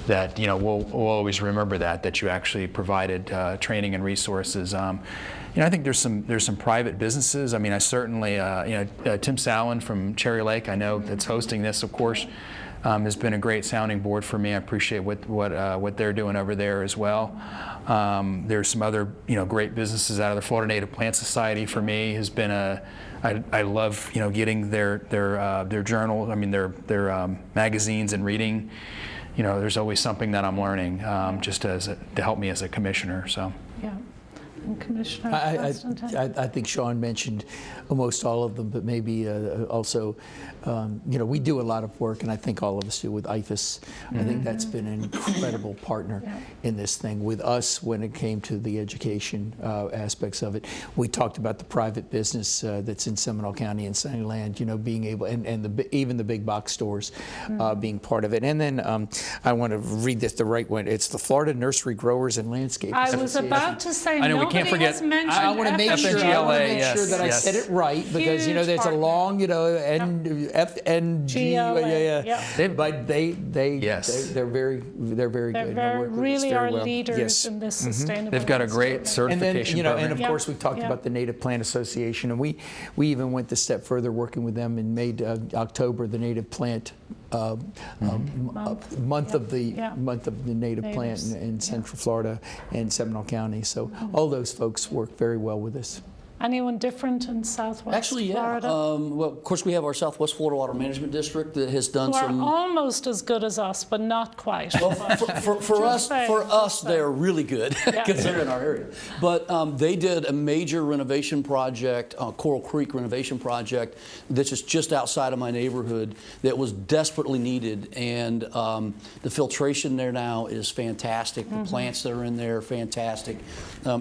That we'll always remember that you actually provided training and resources. I think there's some private businesses. I mean, I certainly, Tim Sallin from Cherry Lake, I know that's hosting this, of course, has been a great sounding board for me. I appreciate what they're doing over there as well. There's some other, great businesses out of the Florida Native Plant Society. For me, has been I love, getting their journal. I mean, their magazines and reading. There's always something that I'm learning, just to help me as a commissioner. So. Yeah. And Commissioner I Constantine? think Sean mentioned almost all of them, but maybe also, we do a lot of work, and I think all of us do, with IFAS. I think that's been an incredible partner in this thing with us when it came to the education aspects of it. We talked about the private business that's in Seminole County and Sunnyland, being able, and even the big box stores being part of it. And then I want to read this the right one. It's the Florida Nursery Growers and Landscapers. I was about to say, I know, we nobody can't forget- has mentioned I want to make sure, FNGLA, that I yes. said it right, because Huge there's a partner. long, FNG, GLA, but Yes. they're very They're good. and they very, work with us really very are well. leaders Yes. in this sustainable. They've got a great landscaping. certification And then, program. and of Yeah. course, we've talked Yeah. about the Native Plant Association, and we even went the step further, working with them, and made October the Native Plant month of the native plant Natives. in Central Florida and Seminole County. So all those folks work very well with us. Anyone different in Southwest Actually, yeah. Florida? Well, of course, we have our Southwest Florida Water Management District that has done who are some. almost as good as us, but not quite. Well, for us, Just saying. they're really good because they're in our area. But they did a major renovation project, Coral Creek renovation project, that's just outside of my neighborhood, that was desperately needed. And the filtration there now is fantastic. The plants that are in there are fantastic.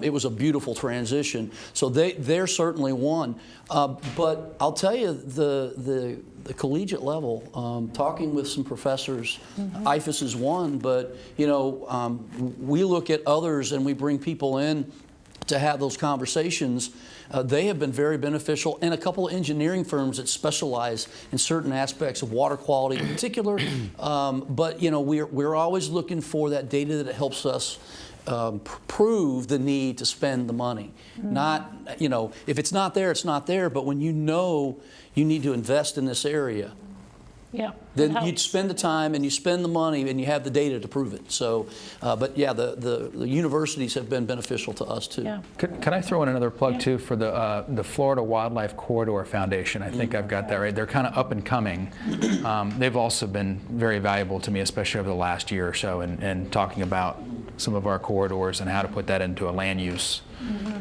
It was a beautiful transition. So they're certainly one. But I'll tell you, the collegiate level, talking with some professors, IFAS is one, but we look at others and we bring people in to have those conversations. They have been very beneficial, and a couple of engineering firms that specialize in certain aspects of water quality in particular. But we're always looking for that data that helps us prove the need to spend the money. Not, if it's not there, it's not there, but when you need to invest in this area, then you spend the time and you spend the money and you have the data to prove it. So, but yeah, the universities have been beneficial to us too. Yeah. Can I throw in another plug too for the Florida Wildlife Corridor Foundation? I think I've got that right. They're kind of up and coming. They've also been very valuable to me, especially over the last year or so, and talking about some of our corridors and how to put that into a land use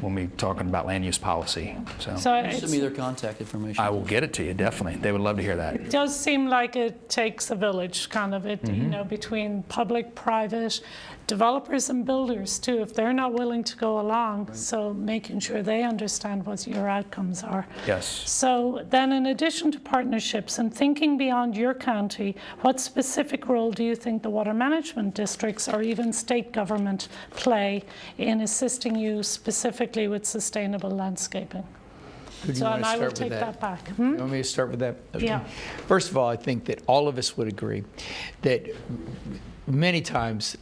when we're talking about land use policy. So Send me their contact information. I will get it to you, definitely. They would love to hear that. It does seem like it takes a village, kind of, between public, private, developers and builders too, if they're not willing to go along. So making sure they understand what your outcomes are. Yes. So then, in addition to partnerships and thinking beyond your county, what specific role do you think the water management districts or even state government play in assisting you specifically with sustainable landscaping? Who do you So, want and to I will start with take that? that back. You want me to start with that? Okay. Yeah. First of all, I think that all of us would agree that many times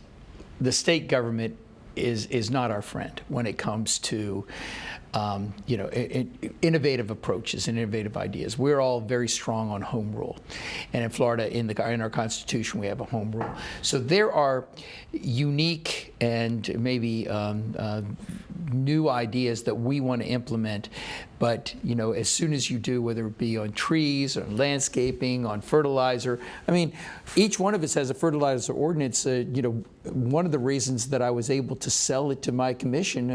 the state government is not our friend when it comes to innovative approaches and innovative ideas. We're all very strong on home rule, and in Florida, in our Constitution, we have a home rule. So there are unique and maybe new ideas that we want to implement. But as soon as you do, whether it be on trees, on landscaping, on fertilizer, I mean, each one of us has a fertilizer ordinance. One of the reasons that I was able to sell it to my commission,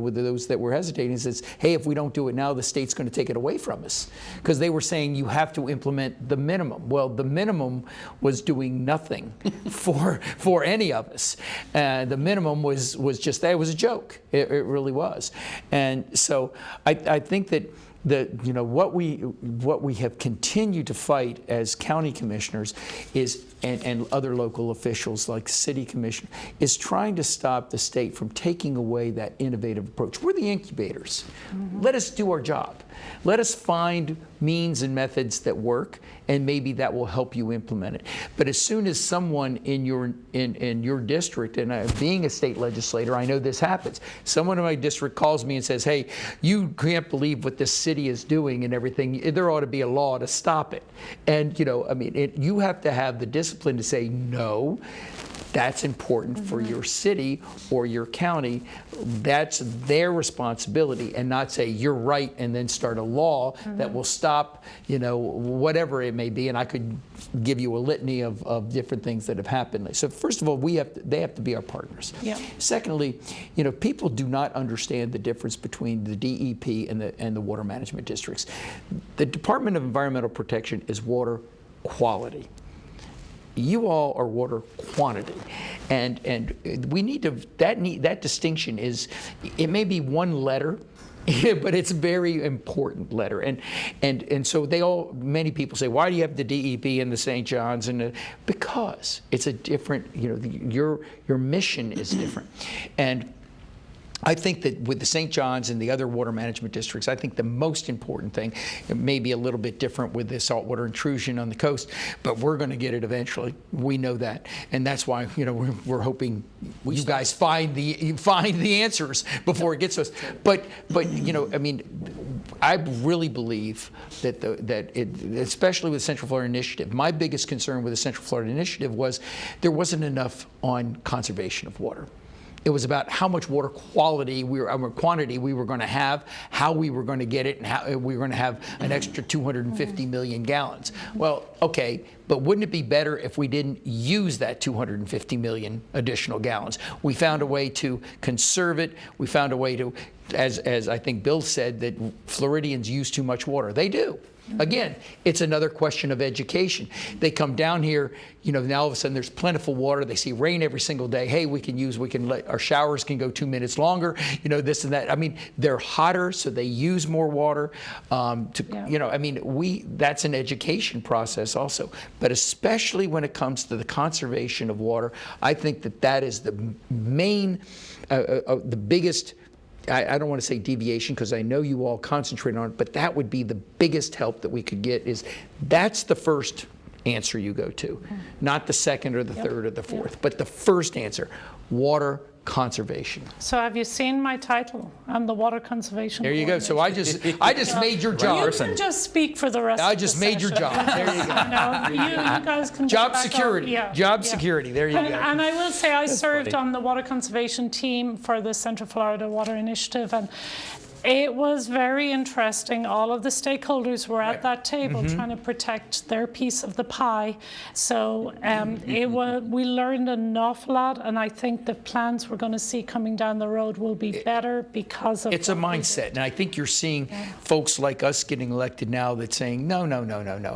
with those that were hesitating, is, hey, if we don't do it now, the state's going to take it away from us, because they were saying you have to implement the minimum. Well, the minimum was doing nothing for any of us. The minimum was just that. It was a joke. It really was. And so I think that what we have continued to fight as county commissioners is, and other local officials like city commissioner, is trying to stop the state from taking away that innovative approach. We're the incubators. Let us do our job. Let us find means and methods that work, and maybe that will help you implement it. But as soon as someone in your district, and being a state legislator, I know this happens. Someone in my district calls me and says, "Hey, you can't believe what this city is doing and everything. There ought to be a law to stop it." And you have to have the discipline to say no. That's important for your city or your county. That's their responsibility, and not say you're right and then start a law that will stop, whatever it may be. And I could give you a litany of different things that have happened. So first of all, they have to be our partners. Yeah. Secondly, people do not understand the difference between the DEP and the water management districts. The Department of Environmental Protection is water quality. You all are water quantity, and we need to that distinction is, it may be one letter, but it's a very important letter, and so many people say, why do you have the DEP and the St. John's, because it's a different, your mission is different. And I think that with the St. John's and the other water management districts, I think the most important thing, it may be a little bit different with the saltwater intrusion on the coast, but we're going to get it eventually. We know that, and that's why we're hoping you guys find the answers before it gets to us. But I really believe that especially with the Central Florida Initiative, my biggest concern with the Central Florida Initiative was there wasn't enough on conservation of water. It was about how much water quantity we were going to have, how we were going to get it, and how we were going to have an extra 250 million gallons. Well, okay, but wouldn't it be better if we didn't use that 250 million additional gallons? We found a way to conserve it. We found a way to, as I think Bill said, that Floridians use too much water. They do. Again, it's another question of education. They come down here, now all of a sudden there's plentiful water. They see rain every single day. Hey, our showers can go 2 minutes longer, this and that. I mean, they're hotter, so they use more water. That's an education process also. But especially when it comes to the conservation of water, I think that is the main, the biggest, I don't want to say deviation, because I know you all concentrate on it, but that would be the biggest help that we could get. That's the first answer you go to, not the second or the third or the fourth, but the first answer, water conservation. So have you seen my title? I'm the Water Conservation There you go. So I just made your job. You can just speak for the rest of the I just made your job. There you go. You guys can Job security. Job security. There you go. And I will say I served on the water conservation team for the Central Florida Water Initiative, and it was very interesting. All of the stakeholders were at that table trying to protect their piece of the pie. So we learned an awful lot, and I think the plans we're going to see coming down the road will be better because of it's a mindset. And I think you're seeing folks like us getting elected now that's saying, no.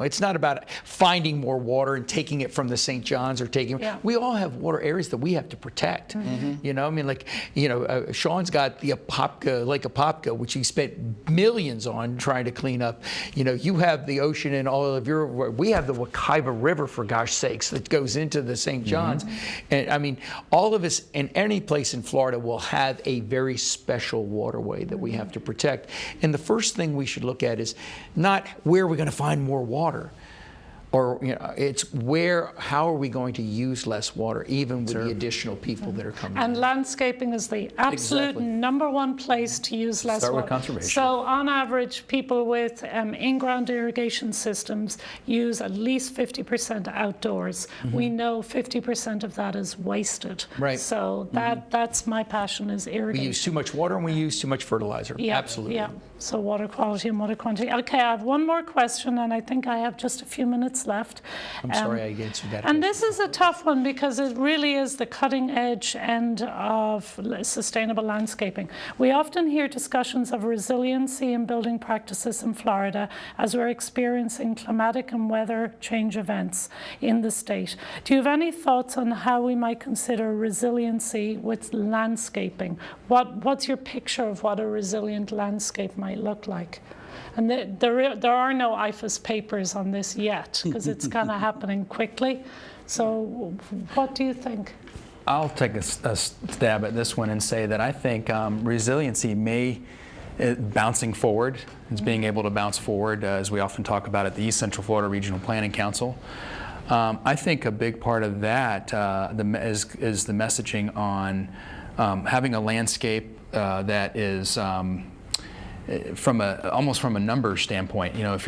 It's not about finding more water and taking it from the St. John's or taking we all have water areas that we have to protect. Sean's got the Lake Apopka, which he spent millions on trying to clean up. You have the ocean and all of we have the Wekiva River, for gosh sakes, that goes into the St. John's. And I mean, all of us in any place in Florida will have a very special waterway that we have to protect. And the first thing we should look at is not where are we going to find more water, or it's how are we going to use less water, even with the additional people that are coming and in. Landscaping is the absolute number one place to use less Start water. with conservation. So on average, people with in-ground irrigation systems use at least 50% outdoors. We know 50% of that is wasted. Right. So that's my passion, is irrigation. We use too much water and we use too much fertilizer. Yeah, Absolutely. Yeah. So water quality and water quantity. Okay, I have one more question, and I think I have just a few minutes left. I'm sorry I answered that. And this is a tough one because it really is the cutting edge end of sustainable landscaping. We often hear discussions of resiliency in building practices in Florida as we're experiencing climatic and weather change events in the state. Do you have any thoughts on how we might consider resiliency with landscaping? What's your picture of what a resilient landscape might look like? And there are no IFAS papers on this yet, because it's kind of happening quickly. So what do you think? I'll take a stab at this one and say that I think resiliency bouncing forward, is being able to bounce forward, as we often talk about at the East Central Florida Regional Planning Council. I think a big part of that is the messaging on having a landscape that is almost from a numbers standpoint, if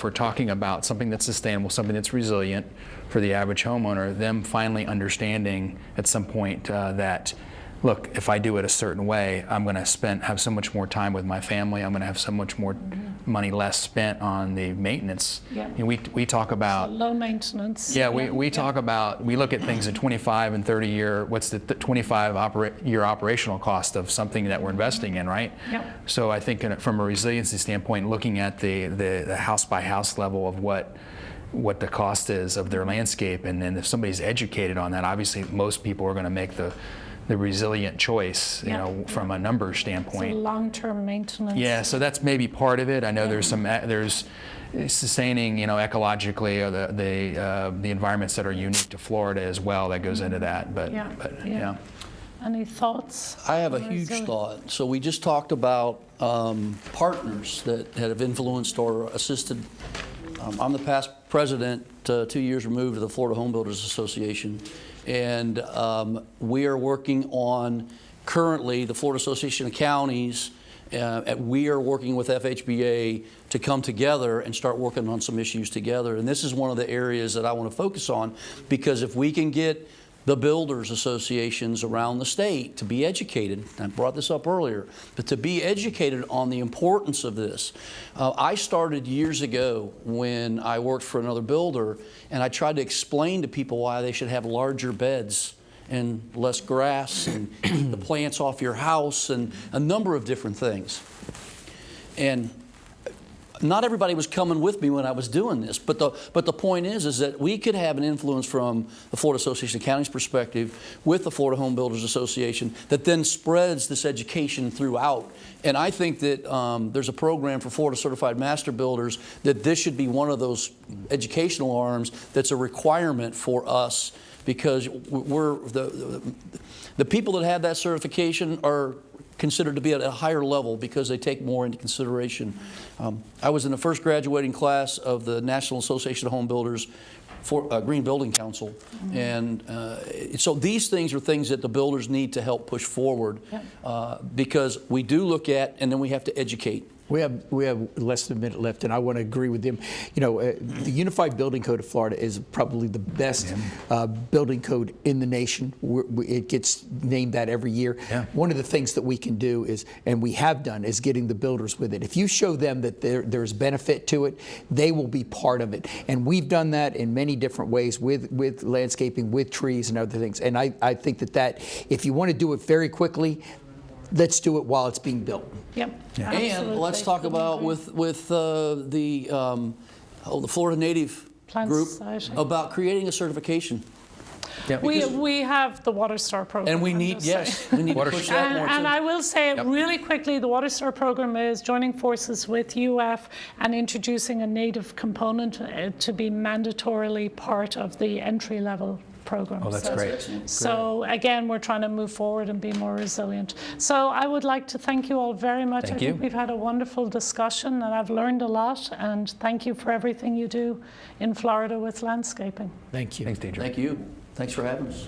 we're talking about something that's sustainable, something that's resilient for the average homeowner, them finally understanding at some point that, look, if I do it a certain way, I'm going to have so much more time with my family. I'm going to have so much more money less spent on the maintenance. Yeah. We talk about low maintenance. Yeah, we talk about, we look at things in 25 and 30 year, what's the 25-year operational cost of something that we're investing in, right? Yep. So I think from a resiliency standpoint, looking at the house by house level of what the cost is of their landscape, and then if somebody's educated on that, obviously most people are going to make the resilient choice, from a numbers standpoint. So long-term maintenance. Yeah, so that's maybe part of it. I know there's sustaining, ecologically, or the environments that are unique to Florida as well that goes into that. But yeah. Any thoughts? I have a huge thought. So we just talked about partners that have influenced or assisted. I'm the past president, 2 years removed, of the Florida Home Builders Association. And we are working on, currently, the Florida Association of Counties, we are working with FHBA to come together and start working on some issues together. And this is one of the areas that I want to focus on, because if we can get the builders associations around the state to be educated, I brought this up earlier, but to be educated on the importance of this. I started years ago when I worked for another builder, and I tried to explain to people why they should have larger beds and less grass and keep the plants off your house and a number of different things. And not everybody was coming with me when I was doing this, but the point is that we could have an influence from the Florida Association of Counties perspective with the Florida Home Builders Association that then spreads this education throughout. And I think that there's a program for Florida Certified Master Builders that this should be one of those educational arms that's a requirement for us, because we're the people that have that certification are considered to be at a higher level because they take more into consideration. I was in the first graduating class of the National Association of Home Builders for Green Building Council. And so these things are things that the builders need to help push forward, because we do look at, and then we have to educate. We have less than a minute left, and I want to agree with him. The Unified Building Code of Florida is probably the best building code in the nation. It gets named that every year. Yeah. One of the things that we can do is, and we have done, is getting the builders with it. If you show them that there's benefit to it, they will be part of it. And we've done that in many different ways with landscaping, with trees and other things. And I think that if you want to do it very quickly, let's do it while it's being built. Yep. Yeah. And let's talk about with the Florida Native Plant group Society about creating a certification. Yeah. We have the Water Star program. And we need, we need to push that more. And I will say really quickly, the Water Star program is joining forces with UF and introducing a native component to be mandatorily part of the entry-level program. Oh, that's great. So again, we're trying to move forward and be more resilient. So I would like to thank you all very much. Thank I think you. we've had a wonderful discussion, and I've learned a lot, and thank you for everything you do in Florida with landscaping. Thank you. Thanks, Deirdre. Thank you. Thanks for having us.